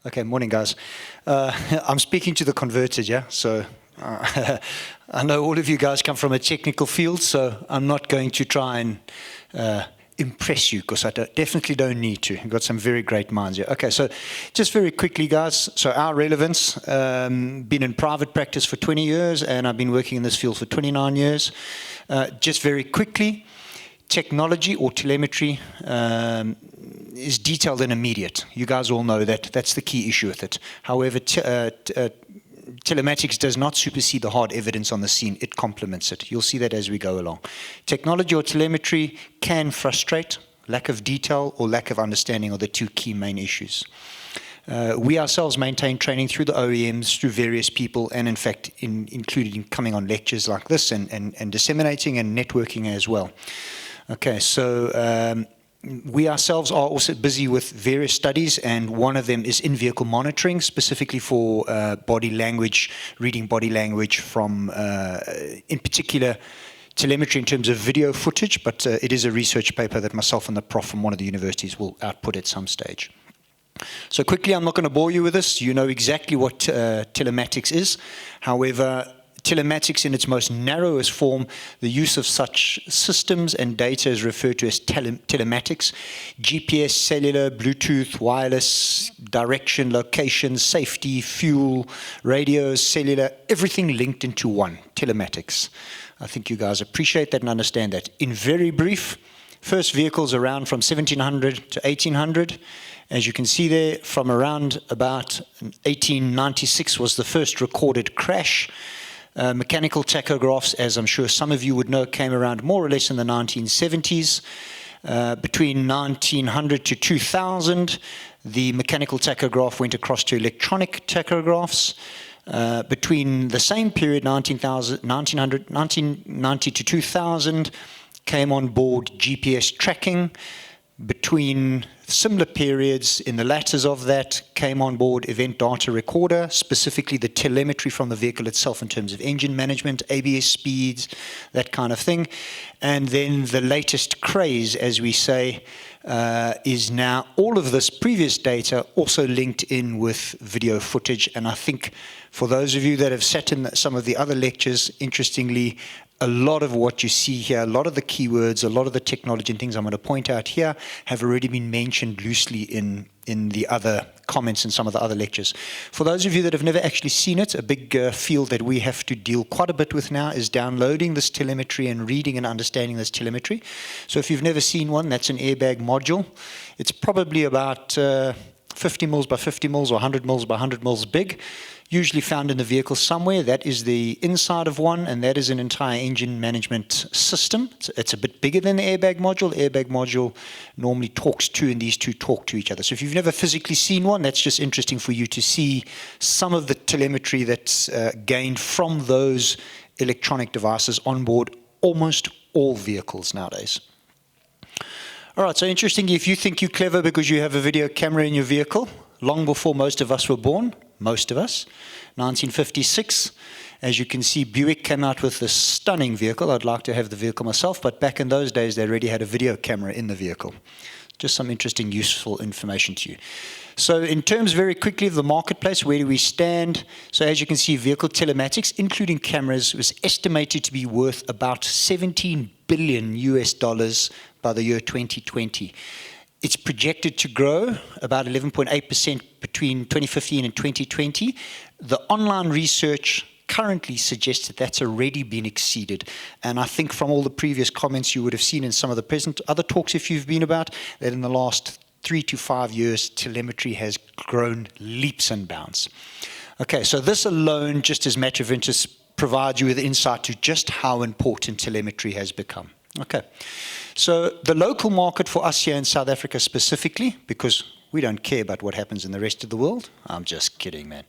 Okay, morning, guys. I'm speaking to the converted, yeah? So I know all of you guys come from a technical field, so I'm not going to try and impress you, because I definitely don't need to. You've got some very great minds here. Okay, so just very quickly, guys. So our Relevance, been in private practice for 20 years, and I've been working in this field for 29 years. Just very quickly, technology or telemetry is detailed and immediate. You guys all know that. That's the key issue with it. However, telematics does not supersede the hard evidence on the scene. It complements it. You'll see that as we go along. Technology or telemetry can frustrate. Lack of detail or lack of understanding are the two key main issues. We ourselves maintain training through the OEMs, through various people, and in fact, including coming on lectures like this and disseminating and networking as well. Okay, so we ourselves are also busy with various studies, and one of them is in-vehicle monitoring, specifically for body language, reading body language from, in particular, telemetry in terms of video footage, but it is a research paper that myself and the prof from one of the universities will output at some stage. So quickly, I'm not going to bore you with this. You know exactly what telematics is. However, telematics in its most narrowest form, the use of such systems and data is referred to as telematics. GPS, cellular, Bluetooth, wireless, direction, location, safety, fuel, radios, cellular, everything linked into one, telematics. I think you guys appreciate that and understand that. In very brief, first vehicles around from 1700 to 1800. As you can see there, from around about 1896 was the first recorded crash. Mechanical tachographs, as I'm sure some of you would know, came around more or less in the 1970s. Between 1900 to 2000, the mechanical tachograph went across to electronic tachographs. Between the same period, 1990 to 2000, came on board GPS tracking. Between similar periods, in the latters of that, came on board event data recorder, specifically the telemetry from the vehicle itself in terms of engine management, ABS speeds, that kind of thing. And then the latest craze, as we say, is now all of this previous data also linked in with video footage. And I think for those of you that have sat in some of the other lectures, interestingly, a lot of what you see here, a lot of the keywords, a lot of the technology and things I'm going to point out here have already been mentioned loosely in the other comments in some of the other lectures. For those of you that have never actually seen it, a big field that we have to deal quite a bit with now is downloading this telemetry and reading and understanding this telemetry. So if you've never seen one, that's an airbag module. It's probably about 50 mils by 50 mils or 100 mils by 100 mils big. Usually found in the vehicle somewhere. That is the inside of one, and that is an entire engine management system. It's a bit bigger than the airbag module. The airbag module normally talks to, and these two talk to each other. So if you've never physically seen one, that's just interesting for you to see some of the telemetry that's gained from those electronic devices on board almost all vehicles nowadays. All right, so interesting, if you think you're clever because you have a video camera in your vehicle, long before most of us were born, most of us, 1956, as you can see, Buick came out with this stunning vehicle. I'd like to have the vehicle myself, but back in those days, they already had a video camera in the vehicle. Just some interesting, useful information to you. So in terms, very quickly, of the marketplace, where do we stand? So as you can see, vehicle telematics, including cameras, was estimated to be worth about $17 billion by the year 2020. It's projected to grow about 11.8% between 2015 and 2020. The online research currently suggests that that's already been exceeded. And I think from all the previous comments you would have seen in some of the other talks if you've been about, that in the last 3 to 5 years, telemetry has grown leaps and bounds. Okay, so this alone, just as matter of interest, provides you with insight to just how important telemetry has become. Okay, so the local market for us here in South Africa specifically, because we don't care about what happens in the rest of the world. I'm just kidding, man.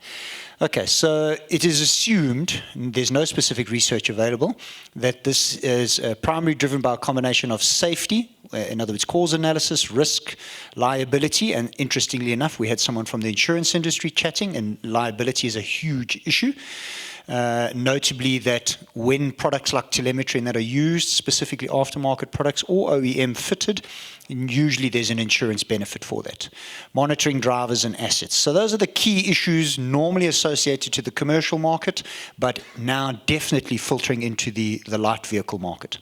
Okay, so it is assumed, there's no specific research available, that this is primarily driven by a combination of safety, in other words, cause analysis, risk, liability, and interestingly enough, we had someone from the insurance industry chatting, and liability is a huge issue. notably that when products like telemetry and that are used, specifically aftermarket products or OEM fitted, usually there's an insurance benefit for that. Monitoring drivers and assets. So those are the key issues normally associated to the commercial market, but now definitely filtering into the light vehicle market.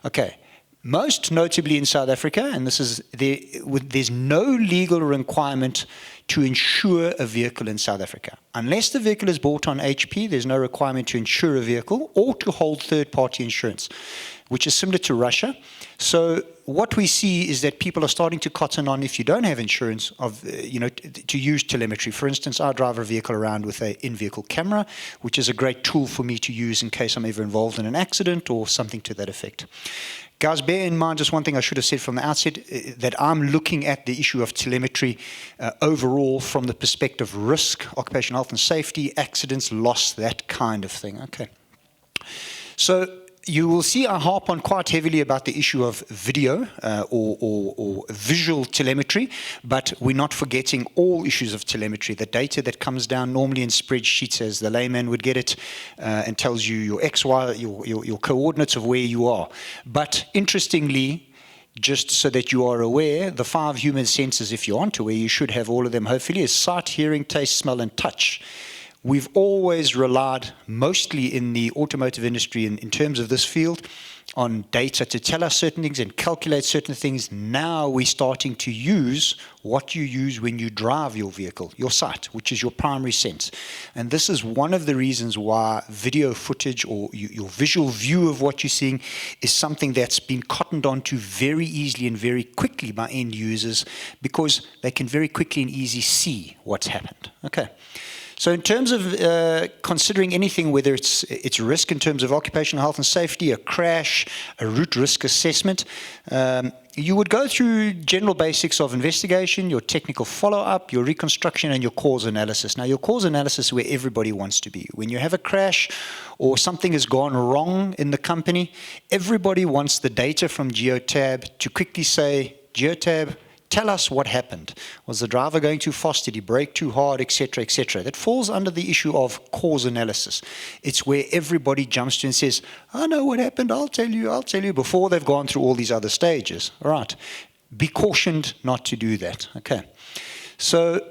Okay. Most notably in South Africa, and there's no legal requirement to insure a vehicle in South Africa. Unless the vehicle is bought on HP, there's no requirement to insure a vehicle or to hold third-party insurance, which is similar to Russia. So what we see is that people are starting to cotton on, if you don't have insurance, to use telemetry. For instance, I drive a vehicle around with an in-vehicle camera, which is a great tool for me to use in case I'm ever involved in an accident or something to that effect. Guys, bear in mind just one thing I should have said from the outset, that I'm looking at the issue of telemetry overall from the perspective of risk, occupational health and safety, accidents, loss, that kind of thing. Okay. So you will see I harp on quite heavily about the issue of video or visual telemetry, but we're not forgetting all issues of telemetry. The data that comes down normally in spreadsheets, as the layman would get it, and tells you your X, Y, your coordinates of where you are. But interestingly, just so that you are aware, the 5 human senses, if you aren't aware, you should have all of them hopefully, is sight, hearing, taste, smell, and touch. We've always relied, mostly in the automotive industry in terms of this field, on data to tell us certain things and calculate certain things. Now we're starting to use what you use when you drive your vehicle, your sight, which is your primary sense. And this is one of the reasons why video footage or your visual view of what you're seeing is something that's been cottoned onto very easily and very quickly by end users, because they can very quickly and easily see what's happened. Okay. So in terms of considering anything, whether it's risk in terms of occupational health and safety, a crash, a route risk assessment, you would go through general basics of investigation, your technical follow-up, your reconstruction, and your cause analysis. Now, your cause analysis is where everybody wants to be. When you have a crash or something has gone wrong in the company, everybody wants the data from Geotab to quickly say, Geotab, tell us what happened. Was the driver going too fast? Did he brake too hard, etc., etc.? That falls under the issue of cause analysis. It's where everybody jumps to and says, I know what happened, I'll tell you, before they've gone through all these other stages. All right. Be cautioned not to do that. Okay. So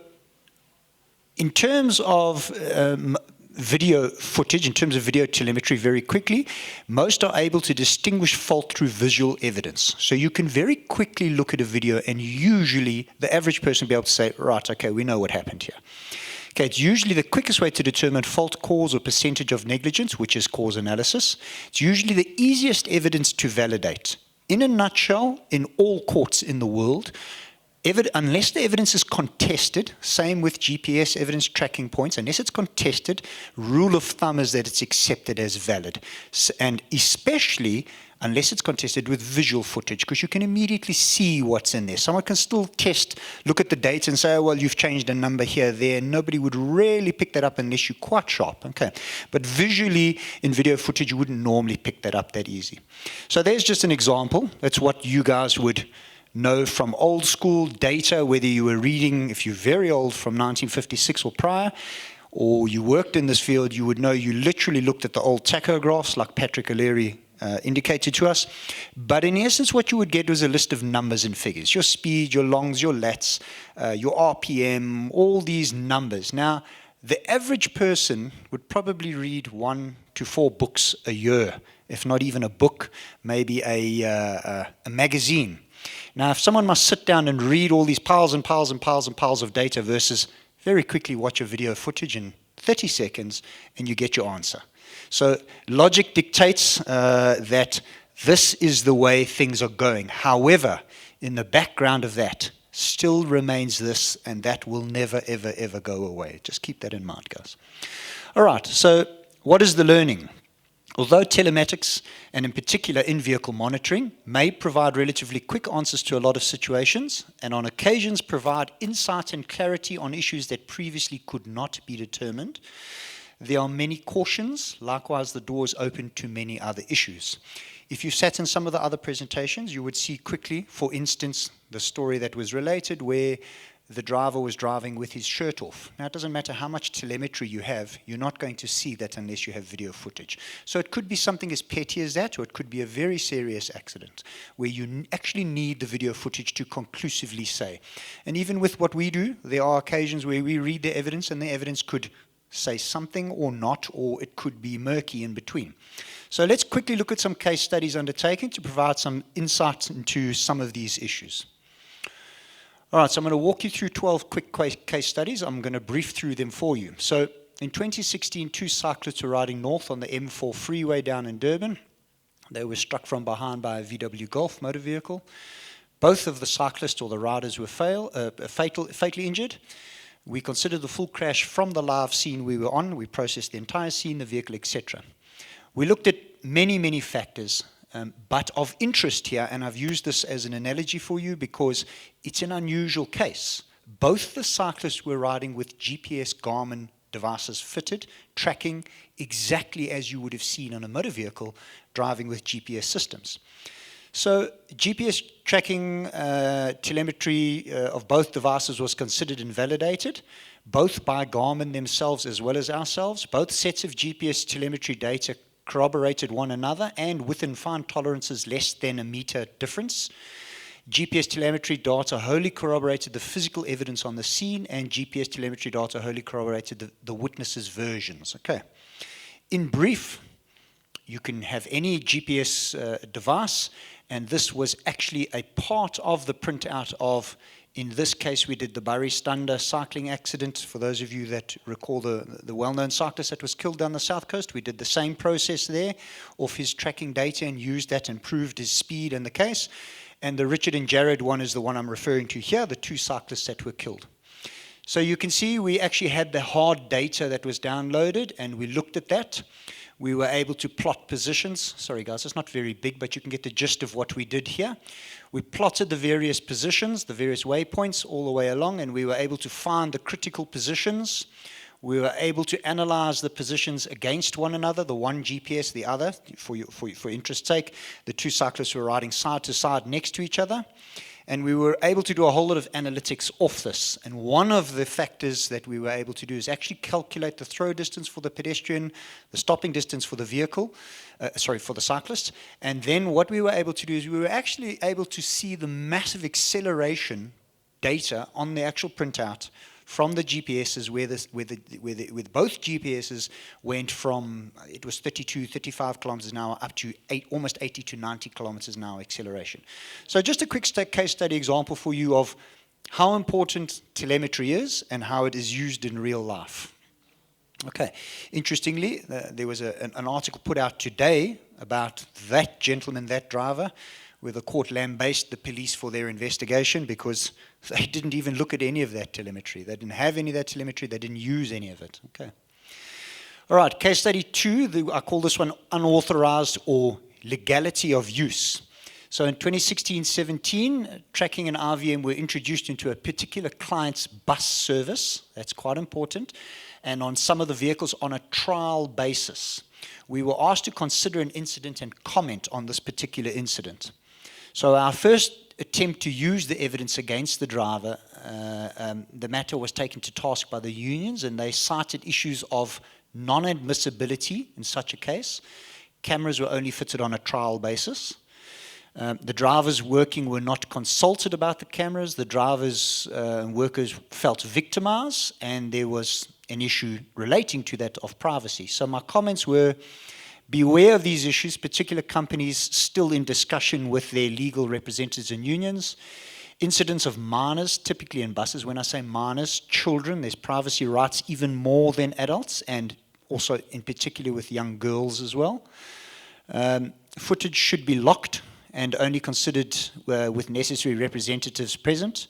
in terms of video footage, in terms of video telemetry, very quickly, most are able to distinguish fault through visual evidence. So you can very quickly look at a video and usually the average person will be able to say, right, okay, we know what happened here. Okay, it's usually the quickest way to determine fault cause or percentage of negligence, which is cause analysis. It's usually the easiest evidence to validate. In a nutshell, in all courts in the world, unless the evidence is contested, same with GPS evidence tracking points, unless it's contested, rule of thumb is that it's accepted as valid. And especially unless it's contested with visual footage, because you can immediately see what's in there. Someone can still look at the data and say, oh, well, you've changed a number here, there. Nobody would really pick that up unless you're quite sharp. Okay. But visually, in video footage, you wouldn't normally pick that up that easy. So there's just an example. That's what you guys would know from old school data, whether you were reading, if you're very old, from 1956 or prior, or you worked in this field, you would know you literally looked at the old tachographs like Patrick O'Leary indicated to us. But in essence, what you would get was a list of numbers and figures, your speed, your longs, your lats, your RPM, all these numbers. Now, the average person would probably read 1 to 4 books a year, if not even a book, maybe a magazine. Now, if someone must sit down and read all these piles and piles and piles and piles of data versus very quickly watch a video footage in 30 seconds and you get your answer. So logic dictates that this is the way things are going. However, in the background of that still remains this, and that will never, ever, ever go away. Just keep that in mind, guys. All right, so what is the learning? Although telematics, and in particular in-vehicle monitoring, may provide relatively quick answers to a lot of situations, and on occasions provide insight and clarity on issues that previously could not be determined, there are many cautions. Likewise, the door is open to many other issues. If you sat in some of the other presentations, you would see quickly, for instance, the story that was related where the driver was driving with his shirt off. Now, it doesn't matter how much telemetry you have, you're not going to see that unless you have video footage. So it could be something as petty as that, or it could be a very serious accident where you actually need the video footage to conclusively say. And even with what we do, there are occasions where we read the evidence and the evidence could say something or not, or it could be murky in between. So let's quickly look at some case studies undertaken to provide some insight into some of these issues. All right, so I'm going to walk you through 12 quick case studies. I'm going to brief through them for you. So in 2016, two cyclists were riding north on the M4 freeway down in Durban. They were struck from behind by a VW Golf motor vehicle. Both of the cyclists or the riders were fatally injured. We considered the full crash from the live scene we were on. We processed the entire scene, the vehicle, etc. We looked at many factors. But of interest here, and I've used this as an analogy for you because it's an unusual case. Both the cyclists were riding with GPS Garmin devices fitted, tracking exactly as you would have seen on a motor vehicle driving with GPS systems. So GPS tracking telemetry of both devices was considered and validated, both by Garmin themselves as well as ourselves. Both sets of GPS telemetry data corroborated one another and within fine tolerances less than a meter difference. GPS telemetry data wholly corroborated the physical evidence on the scene, and GPS telemetry data wholly corroborated the witnesses' versions. Okay. In brief, you can have any GPS device, and this was actually a part of the printout of, in this case, we did the Barry Stander cycling accident. For those of you that recall the well-known cyclist that was killed down the south coast, we did the same process there of his tracking data and used that and proved his speed in the case. And the Richard and Jared one is the one I'm referring to here, the two cyclists that were killed. So you can see we actually had the hard data that was downloaded, and we looked at that. We were able to plot positions. Sorry, guys, it's not very big, but you can get the gist of what we did here. We plotted the various positions, the various waypoints all the way along, and we were able to find the critical positions. We were able to analyze the positions against one another, the one GPS, the other, for interest's sake. The two cyclists were riding side to side next to each other. And we were able to do a whole lot of analytics off this. And one of the factors that we were able to do is actually calculate the throw distance for the pedestrian, the stopping distance for the vehicle, for the cyclist. And then what we were able to do is we were actually able to see the massive acceleration data on the actual printout from the GPSs where both GPSs went from, it was 32, 35 kilometers an hour up to almost 80 to 90 kilometers an hour acceleration. So just a quick case study example for you of how important telemetry is and how it is used in real life. Okay, interestingly, there was an article put out today about that gentleman, that driver, where the court lambasted the police for their investigation because they didn't even look at any of that telemetry. They didn't have any of that telemetry. They didn't use any of it. Okay. All right, case study 2, I call this one unauthorized or legality of use. So in 2016-17, tracking and IVM were introduced into a particular client's bus service. That's quite important. And on some of the vehicles on a trial basis. We were asked to consider an incident and comment on this particular incident. So our first attempt to use the evidence against the driver, the matter was taken to task by the unions, and they cited issues of non-admissibility in such a case. Cameras were only fitted on a trial basis. The drivers working were not consulted about the cameras. The drivers and workers felt victimized, and there was an issue relating to that of privacy. So my comments were, beware of these issues, particular companies still in discussion with their legal representatives and unions. Incidents of minors, typically in buses. When I say minors, children, there's privacy rights even more than adults, and also in particular with young girls as well. Footage should be locked and only considered with necessary representatives present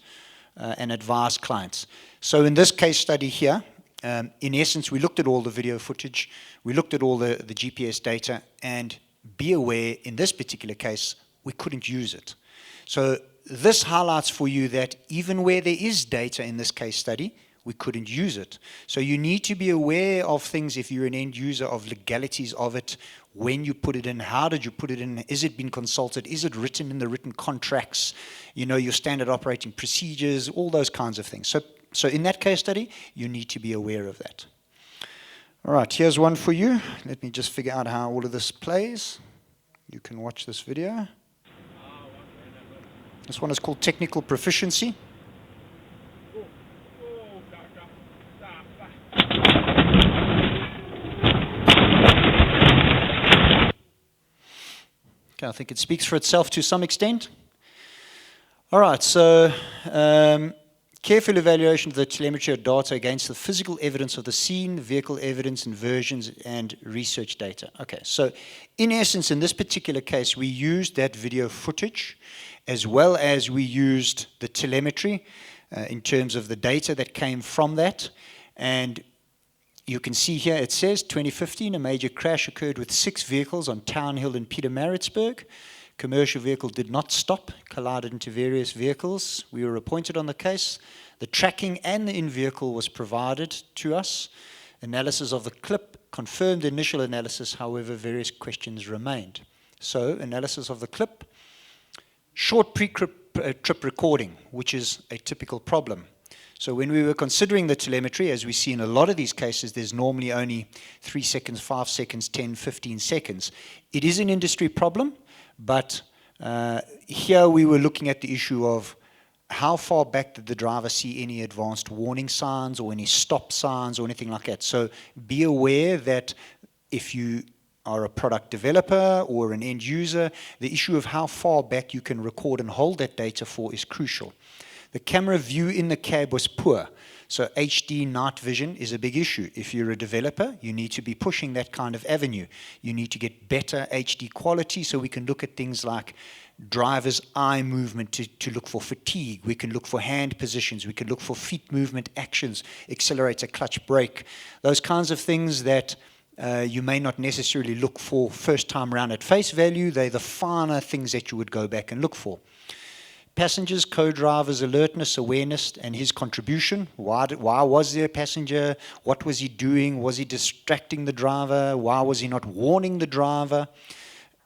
and advise clients. So in this case study here, in essence, we looked at all the video footage, we looked at all the GPS data, and be aware, in this particular case, we couldn't use it. So this highlights for you that even where there is data in this case study, we couldn't use it. So you need to be aware of things if you're an end user, of legalities of it, when you put it in, how did you put it in, is it been consulted, is it written in the written contracts, your standard operating procedures, all those kinds of things. So in that case study, you need to be aware of that. All right, here's one for you. Let me just figure out how all of this plays. You can watch this video. This one is called Technical Proficiency. Okay, I think it speaks for itself to some extent. All right, so careful evaluation of the telemetry data against the physical evidence of the scene, vehicle evidence, inversions, and research data. Okay, so in essence, in this particular case, we used that video footage as well as we used the telemetry in terms of the data that came from that. And you can see here it says 2015, a major crash occurred with 6 vehicles on Townhill in Pietermaritzburg. Commercial vehicle did not stop, collided into various vehicles. We were appointed on the case. The tracking and the in-vehicle was provided to us. Analysis of the clip confirmed the initial analysis, however, various questions remained. So, analysis of the clip, short pre-trip recording, which is a typical problem. So when we were considering the telemetry, as we see in a lot of these cases, there's normally only 3 seconds, 5 seconds, 10, 15 seconds. It is an industry problem, but here we were looking at the issue of how far back did the driver see any advanced warning signs or any stop signs or anything like that. So be aware that if you are a product developer or an end user, the issue of how far back you can record and hold that data for is crucial. The camera view in the cab was poor, so HD night vision is a big issue. If you're a developer, you need to be pushing that kind of avenue. You need to get better HD quality so we can look at things like driver's eye movement to look for fatigue. We can look for hand positions. We can look for feet movement actions, accelerator, clutch, brake. Those kinds of things that you may not necessarily look for first time around at face value. They're the finer things that you would go back and look for. Passengers, co-driver's alertness, awareness, and his contribution. Why was there a passenger? What was he doing? Was he distracting the driver? Why was he not warning the driver?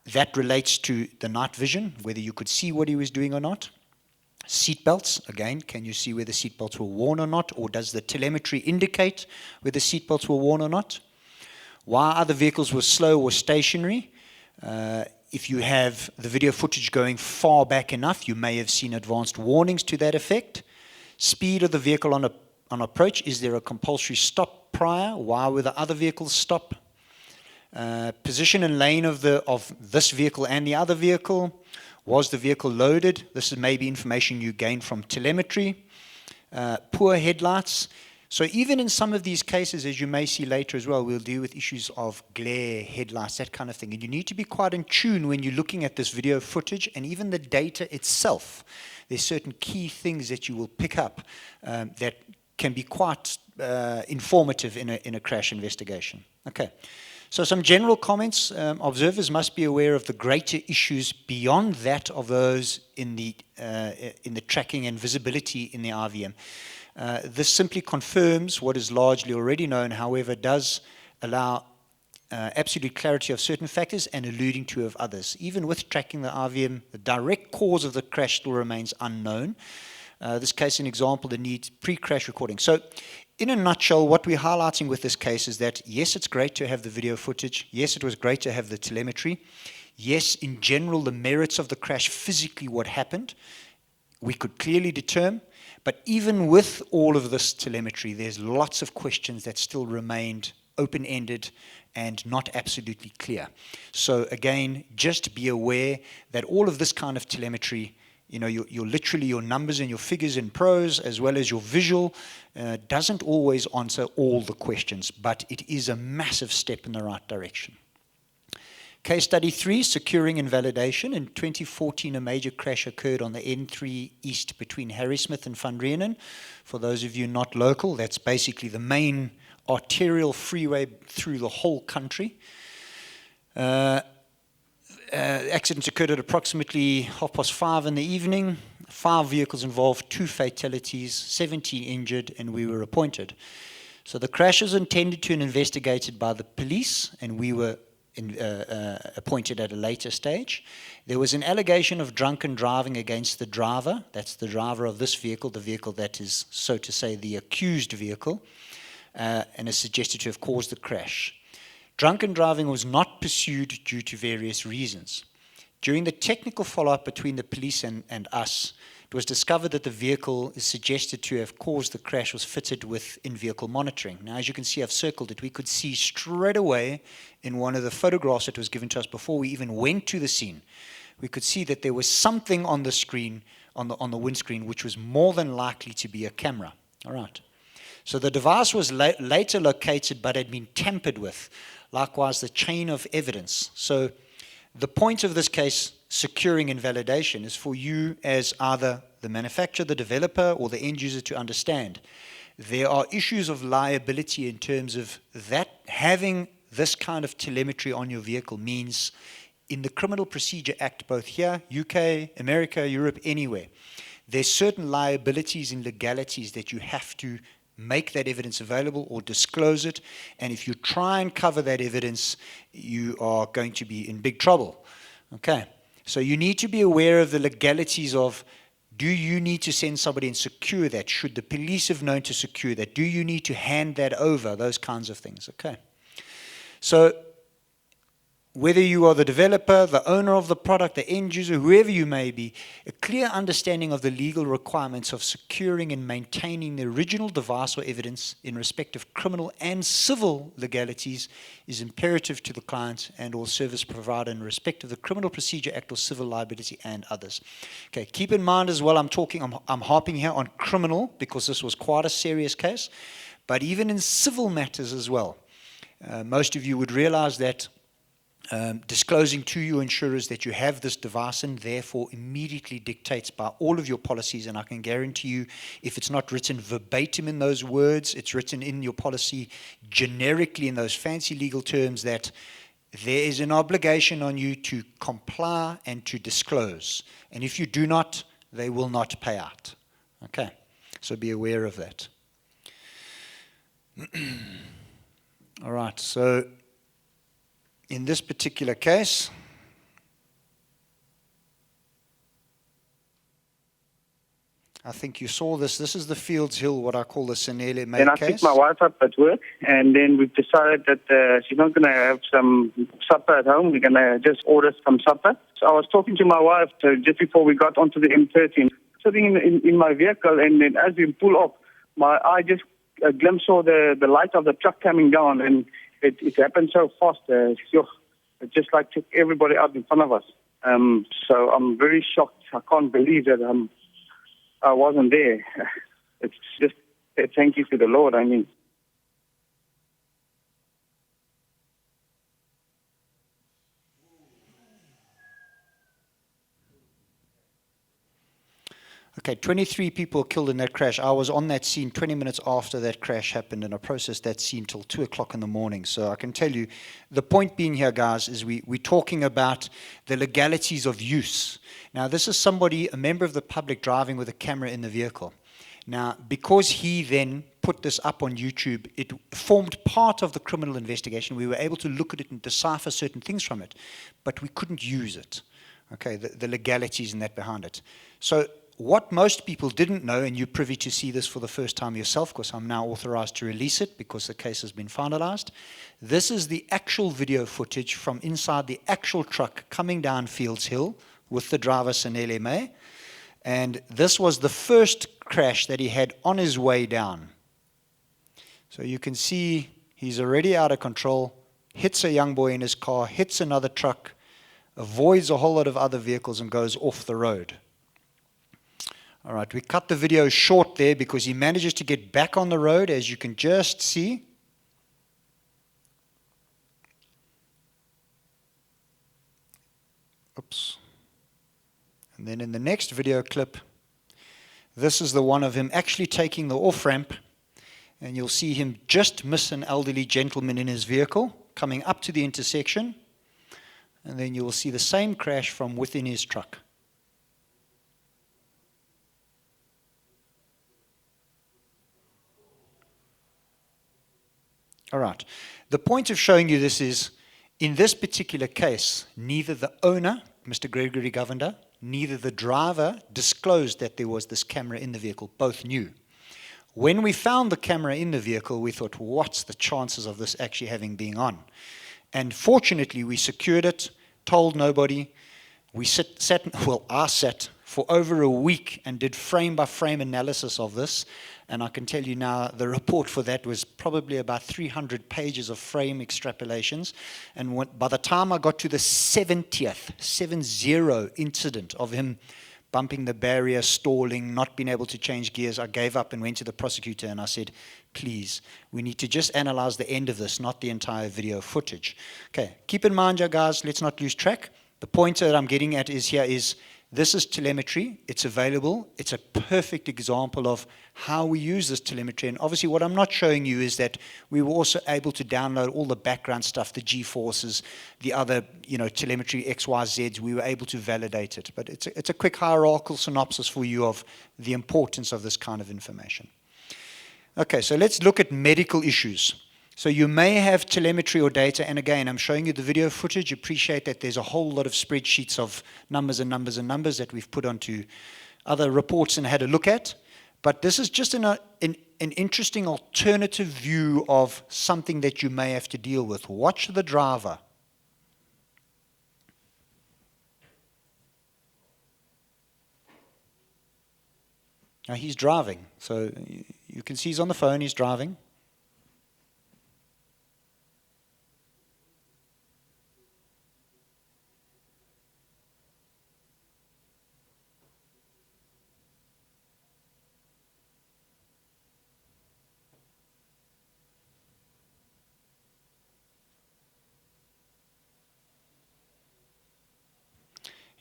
That relates to the night vision, whether you could see what he was doing or not. Seatbelts, again, can you see whether seatbelts were worn or not? Or does the telemetry indicate whether seatbelts were worn or not? Why other vehicles were slow or stationary? If you have the video footage going far back enough, you may have seen advanced warnings to that effect. Speed of the vehicle on approach, is there a compulsory stop prior? Why were the other vehicles stop? Position and lane of this vehicle and the other vehicle. Was the vehicle loaded? This is maybe information you gain from telemetry. Poor headlights. So even in some of these cases, as you may see later as well, we'll deal with issues of glare, headlights, that kind of thing. And you need to be quite in tune when you're looking at this video footage and even the data itself. There's certain key things that you will pick up that can be quite informative in a crash investigation. Okay. So some general comments. Observers must be aware of the greater issues beyond that of those in the tracking and visibility in the IVM. This simply confirms what is largely already known, however, does allow absolute clarity of certain factors and alluding to of others. Even with tracking the IVM, the direct cause of the crash still remains unknown. This case, an example, the need pre-crash recording. So in a nutshell, what we're highlighting with this case is that, yes, it's great to have the video footage. Yes, it was great to have the telemetry. Yes, in general, the merits of the crash, physically what happened, we could clearly determine. But even with all of this telemetry, there's lots of questions that still remained open-ended and not absolutely clear. So again, just be aware that all of this kind of telemetry, your literally your numbers and your figures in prose, as well as your visual, doesn't always answer all the questions, but it is a massive step in the right direction. Case study 3, securing and validation. In 2014, a major crash occurred on the N3 East between Harrismith and Van Rieenen. For those of you not local, that's basically the main arterial freeway through the whole country. Accident occurred at approximately 5:30 in the evening. 5 vehicles involved, 2 fatalities, 17 injured, and we were appointed. So the crash was intended to and investigated by the police, and we were appointed at a later stage. There was an allegation of drunken driving against the driver. That's the driver of this vehicle, the vehicle that is, so to say, the accused vehicle, and is suggested to have caused the crash. Drunken driving was not pursued due to various reasons. During the technical follow-up between the police and us, it was discovered that the vehicle is suggested to have caused the crash was fitted with in-vehicle monitoring. Now, as you can see, I've circled it. We could see straight away in one of the photographs that was given to us before we even went to the scene, we could see that there was something on the screen, on the windscreen, which was more than likely to be a camera. All right. So the device was later located but had been tampered with. Likewise, the chain of evidence. So the point of this case, securing invalidation, is for you as either the manufacturer, the developer, or the end user to understand. There are issues of liability in terms of that having this kind of telemetry on your vehicle means in the Criminal Procedure Act, both here, UK, America, Europe, anywhere, there's certain liabilities and legalities that you have to make that evidence available or disclose it. And if you try and cover that evidence, you are going to be in big trouble. Okay. So you need to be aware of the legalities of, do you need to send somebody and secure that? Should the police have known to secure that? Do you need to hand that over? Those kinds of things. Okay. So whether you are the developer, the owner of the product, the end user, whoever you may be, a clear understanding of the legal requirements of securing and maintaining the original device or evidence in respect of criminal and civil legalities is imperative to the client and or service provider in respect of the Criminal Procedure Act or civil liability and others. Okay, keep in mind as well, I'm harping here on criminal because this was quite a serious case, but even in civil matters as well. Most of you would realize that disclosing to your insurers that you have this device and therefore immediately dictates by all of your policies, and I can guarantee you if it's not written verbatim in those words, it's written in your policy generically in those fancy legal terms that there is an obligation on you to comply and to disclose. And if you do not, they will not pay out. Okay, so be aware of that. All right, so in this particular case, I think you saw this. This is the Fields Hill, what I call the Senele May case. Then I picked my wife up at work, and then we've decided that she's not going to have some supper at home. We're going to just order some supper. So I was talking to my wife just before we got onto the M13, sitting in my vehicle, and then as we pull up, my eye just glimpsed saw the light of the truck coming down, and it happened so fast. It just like took everybody out in front of us. So I'm very shocked. I can't believe that I wasn't there. It's just a thank you to the Lord, I mean. Okay, 23 people killed in that crash. I was on that scene 20 minutes after that crash happened, and I processed that scene till 2 o'clock in the morning. So I can tell you, the point being here, guys, is we're talking about the legalities of use. Now, this is somebody, a member of the public, driving with a camera in the vehicle. Now, because he then put this up on YouTube, it formed part of the criminal investigation. We were able to look at it and decipher certain things from it, but we couldn't use it. Okay, the legalities and that behind it. So what most people didn't know, and you're privy to see this for the first time yourself, because I'm now authorized to release it because the case has been finalized. This is the actual video footage from inside the actual truck coming down Fields Hill with the driver, Senele May. And this was the first crash that he had on his way down. So you can see he's already out of control, hits a young boy in his car, hits another truck, avoids a whole lot of other vehicles and goes off the road. All right, we cut the video short there because he manages to get back on the road, as you can just see. Oops. And then in the next video clip, this is the one of him actually taking the off-ramp, and you'll see him just miss an elderly gentleman in his vehicle coming up to the intersection, and then you will see the same crash from within his truck. All right. The point of showing you this is, in this particular case, neither the owner, Mr. Gregory Govender, neither the driver disclosed that there was this camera in the vehicle. Both knew. When we found the camera in the vehicle, we thought, what's the chances of this actually having been on? And fortunately, we secured it, told nobody. I sat for over a week and did frame-by-frame analysis of this. And I can tell you now, the report for that was probably about 300 pages of frame extrapolations. And by the time I got to the 70 incident of him bumping the barrier, stalling, not being able to change gears, I gave up and went to the prosecutor and I said, please, we need to just analyze the end of this, not the entire video footage. Okay, keep in mind, guys, let's not lose track. The point that I'm getting at is here is, this is telemetry. It's available. It's a perfect example of how we use this telemetry. And obviously what I'm not showing you is that we were also able to download all the background stuff, the G-forces, the other, telemetry XYZs. We were able to validate it. But it's a quick hierarchical synopsis for you of the importance of this kind of information. Okay, so let's look at medical issues. So you may have telemetry or data, and again, I'm showing you the video footage. Appreciate that there's a whole lot of spreadsheets of numbers and numbers and numbers that we've put onto other reports and had a look at. But this is just an interesting alternative view of something that you may have to deal with. Watch the driver. Now he's driving, so you can see he's on the phone, he's driving.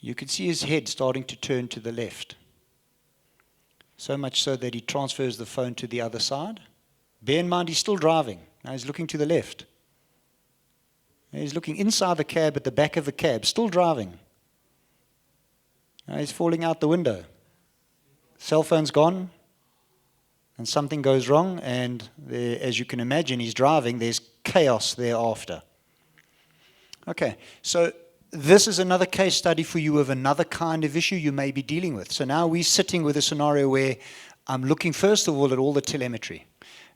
You can see his head starting to turn to the left. So much so that he transfers the phone to the other side. Bear in mind, he's still driving. Now he's looking to the left. Now he's looking inside the cab at the back of the cab, still driving. Now he's falling out the window. Cell phone's gone, and something goes wrong, and there, as you can imagine, he's driving. There's chaos thereafter. Okay, so this is another case study for you of another kind of issue you may be dealing with. So now we're sitting with a scenario where I'm looking first of all at all the telemetry.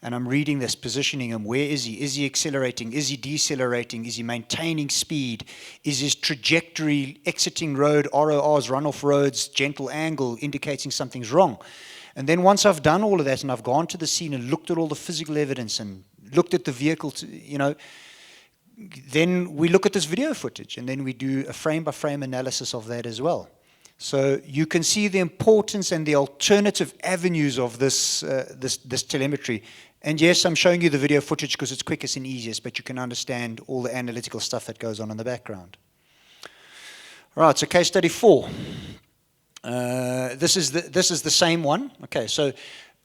And I'm reading this, positioning him. Where is he? Is he accelerating? Is he decelerating? Is he maintaining speed? Is his trajectory exiting road, RORs, runoff roads, gentle angle, indicating something's wrong? And then once I've done all of that and I've gone to the scene and looked at all the physical evidence and looked at the vehicle, then we look at this video footage and then we do a frame-by-frame analysis of that as well. So you can see the importance and the alternative avenues of this telemetry. And yes, I'm showing you the video footage because it's quickest and easiest, but you can understand all the analytical stuff that goes on in the background. All right, so case study 4. This is the same one. Okay, so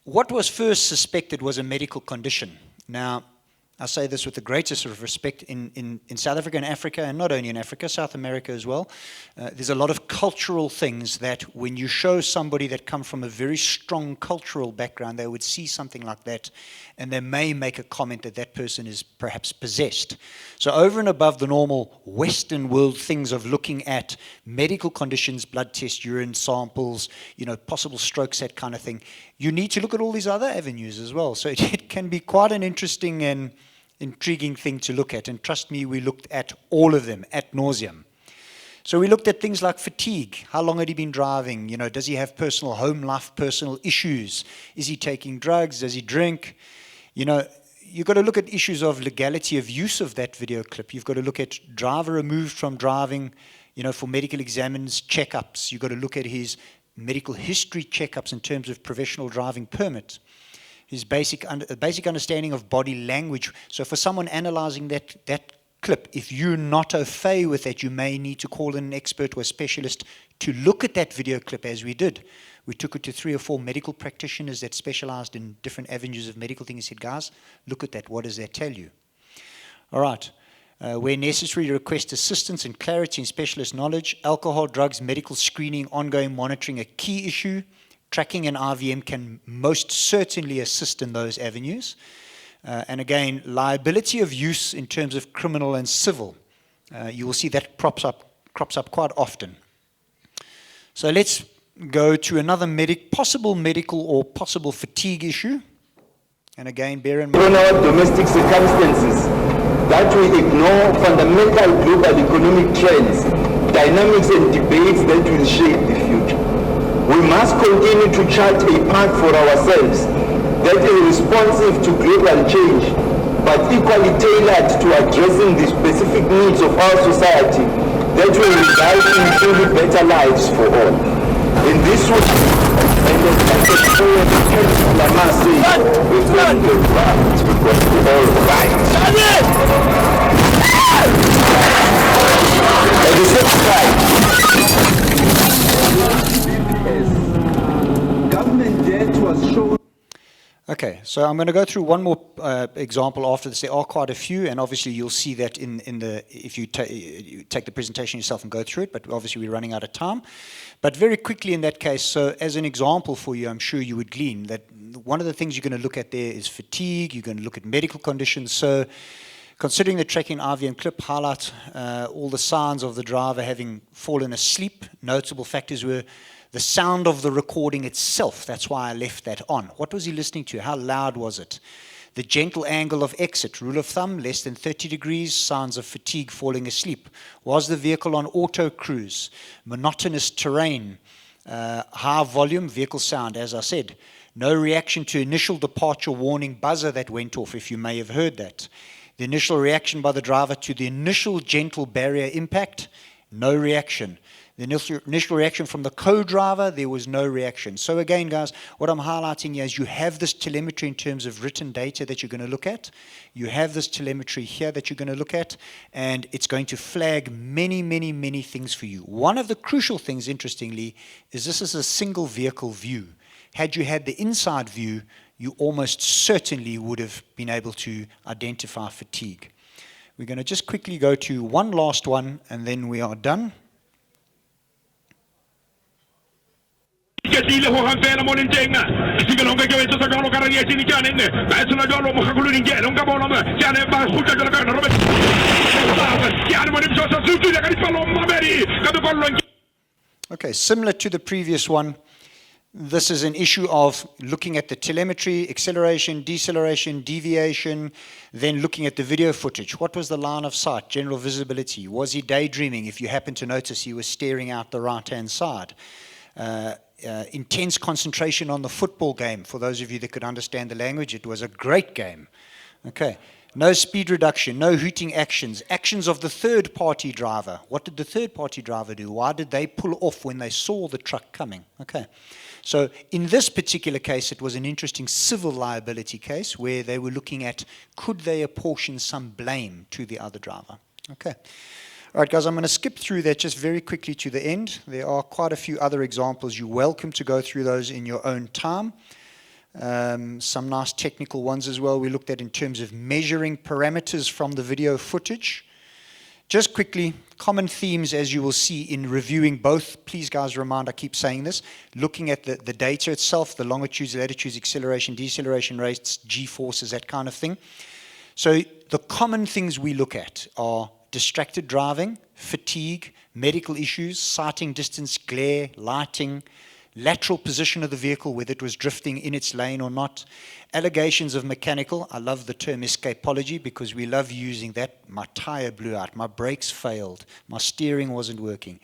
what was first suspected was a medical condition. Now, I say this with the greatest of respect in South Africa and Africa, and not only in Africa, South America as well. There's a lot of cultural things that when you show somebody that come from a very strong cultural background, they would see something like that, and they may make a comment that that person is perhaps possessed. So over and above the normal Western world things of looking at medical conditions, blood tests, urine samples, possible strokes, that kind of thing, you need to look at all these other avenues as well. So it can be quite an interesting and intriguing thing to look at. And trust me, we looked at all of them ad nauseum. So we looked at things like fatigue. How long had he been driving? Does he have personal home life, personal issues? Is he taking drugs? Does he drink? You've got to look at issues of legality of use of that video clip. You've got to look at driver removed from driving, for medical examines, checkups. You've got to look at his medical history checkups in terms of professional driving permit. His basic understanding of body language. So for someone analyzing that clip, if you're not au fait with that, you may need to call in an expert or a specialist to look at that video clip, as we did. We took it to 3 or 4 medical practitioners that specialized in different avenues of medical things. Said, guys, look at that. What does that tell you? All right. Where necessary, request assistance and clarity and specialist knowledge. Alcohol, drugs, medical screening, ongoing monitoring, a key issue. Tracking and IVM can most certainly assist in those avenues. And again, liability of use in terms of criminal and civil. You will see that crops up quite often. So let's go to another possible medical or possible fatigue issue. And again, bear in mind, on our domestic circumstances, that we ignore fundamental global economic trends, dynamics and debates that will shape the future. We must continue to chart a path for ourselves that is responsive to global change, but equally tailored to addressing the specific needs of our society that will result in truly better lives for all. In this way, and as Lamar said, we find the right because we all right. At the same time, government debt was shown. okay, so I'm going to go through one more example after this. There are quite a few, and obviously you'll see that if you take the presentation yourself and go through it, but obviously we're running out of time. But very quickly in that case, so as an example for you, I'm sure you would glean that one of the things you're going to look at there is fatigue. You're going to look at medical conditions. So considering the tracking IVM clip highlight all the signs of the driver having fallen asleep, notable factors were the sound of the recording itself. That's why I left that on. What was he listening to? How loud was it? The gentle angle of exit, rule of thumb, less than 30 degrees, signs of fatigue, falling asleep. Was the vehicle on auto cruise? Monotonous terrain, high volume, vehicle sound, as I said. No reaction to initial departure warning buzzer that went off, if you may have heard that. The initial reaction by the driver to the initial gentle barrier impact, no reaction. The initial reaction from the co-driver, there was no reaction. So again, guys, what I'm highlighting here is you have this telemetry in terms of written data that you're going to look at. You have this telemetry here that you're going to look at, and it's going to flag many, many, many things for you. One of the crucial things, interestingly, is this is a single vehicle view. Had you had the inside view, you almost certainly would have been able to identify fatigue. We're going to just quickly go to one last one, and then we are done. Okay, similar to the previous one, this is an issue of looking at the telemetry, acceleration, deceleration, deviation, then looking at the video footage. What was the line of sight, general visibility? Was he daydreaming? If you happen to notice, he was staring out the right-hand side. Intense concentration on the football game. For those of you that could understand the language, it was a great game. Okay. No speed reduction, no hooting actions. Actions of the third-party driver. What did the third-party driver do? Why did they pull off when they saw the truck coming? Okay. So in this particular case, it was an interesting civil liability case where they were looking at could they apportion some blame to the other driver. Okay. All right, guys, I'm going to skip through that just very quickly to the end. There are quite a few other examples. You're welcome to go through those in your own time. Some nice technical ones as well we looked at in terms of measuring parameters from the video footage. Just quickly, common themes as you will see in reviewing both. Please, guys, remind, I keep saying this, looking at the data itself, the longitudes, latitudes, acceleration, deceleration rates, G-forces, that kind of thing. So the common things we look at are distracted driving, fatigue, medical issues, sighting distance, glare, lighting, lateral position of the vehicle, whether it was drifting in its lane or not, allegations of mechanical. I love the term escapology because we love using that. My tire blew out, my brakes failed, my steering wasn't working.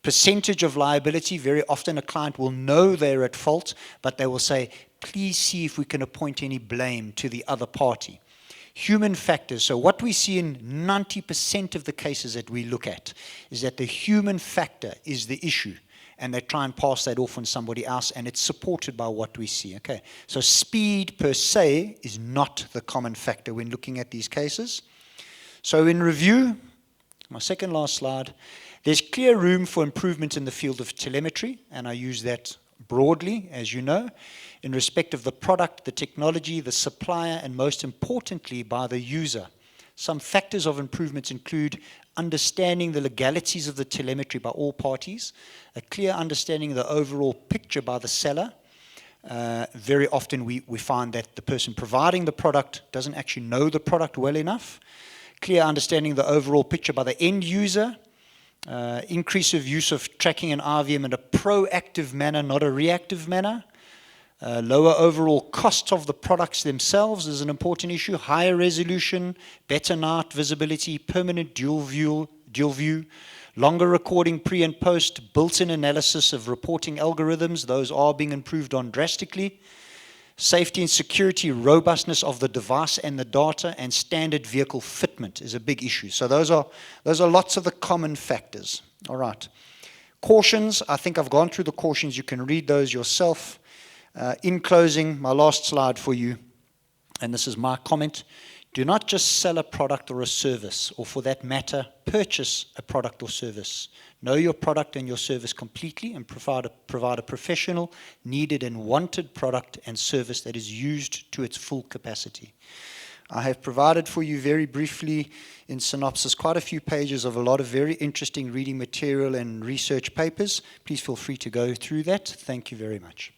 Percentage of liability, very often a client will know they're at fault, but they will say, please see if we can appoint any blame to the other party. Human factors. So what we see in 90% of the cases that we look at is that the human factor is the issue, and they try and pass that off on somebody else, and it's supported by what we see. Okay, so speed per se is not the common factor when looking at these cases. So in review, my second last slide, there's clear room for improvement in the field of telemetry, and I use that broadly, as you know, in respect of the product, the technology, the supplier, and most importantly, by the user. Some factors of improvements include understanding the legalities of the telemetry by all parties, a clear understanding of the overall picture by the seller, Very often we find that the person providing the product doesn't actually know the product well enough. Clear understanding of the overall picture by the end user. Increasive use of tracking and IVM in a proactive manner, not a reactive manner. Lower overall cost of the products themselves is an important issue. Higher resolution, better night visibility, permanent dual view, longer recording pre and post, built-in analysis of reporting algorithms. Those are being improved on drastically. Safety and security, robustness of the device and the data, and standard vehicle fitment is a big issue. So those are lots of the common factors. All right. Cautions, I think I've gone through the cautions. You can read those yourself. In closing, my last slide for you, and this is my comment. Do not just sell a product or a service, or for that matter, purchase a product or service. Know your product and your service completely and provide a professional, needed and wanted product and service that is used to its full capacity. I have provided for you very briefly in synopsis quite a few pages of a lot of very interesting reading material and research papers. Please feel free to go through that. Thank you very much.